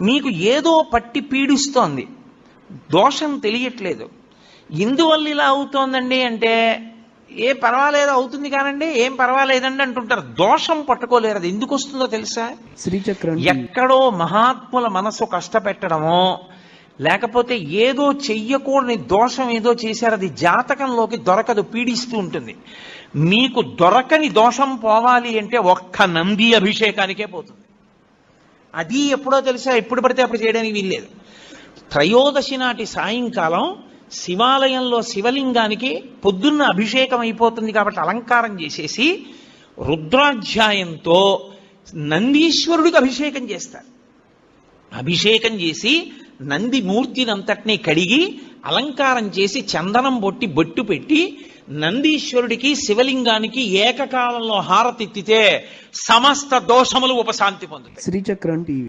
మీకు ఏదో పట్టి పీడిస్తోంది, దోషం తెలియట్లేదు. ఎందువల్ల ఇలా అవుతోందండి అంటే, ఏ పర్వాలేదు అవుతుంది కానండి, ఏం పర్వాలేదండి అంటుంటారు. దోషం పట్టుకోలేరు. అది ఎందుకు వస్తుందో తెలుసా? శ్రీచక్రం ఎక్కడో మహాత్ముల మనసు కష్టపెట్టడమో, లేకపోతే ఏదో చెయ్యకూడని దోషం ఏదో చేశారు, అది జాతకంలోకి దొరకదు, పీడిస్తూ ఉంటుంది. మీకు దొరకని దోషం పోవాలి అంటే ఒక్క నంది అభిషేకానికే పోతుంది. అది ఎప్పుడో తెలుసా? ఎప్పుడు పడితే అప్పుడు చేయడానికి వీల్లేదు. త్రయోదశి నాటి సాయంకాలం శివాలయంలో శివలింగానికి పొద్దున్న అభిషేకం అయిపోతుంది కాబట్టి అలంకారం చేసేసి రుద్రాధ్యాయంతో నందీశ్వరుడికి అభిషేకం చేస్తారు. అభిషేకం చేసి నంది మూర్తినంతటినీ కడిగి అలంకారం చేసి చందనం బొట్టు పెట్టి నందీశ్వరుడికి శివలింగానికి ఏకకాలంలో హారతిత్తితే సమస్త దోషములు ఉపశాంతి పొందుతాయి. శ్రీచక్రం టీవీ.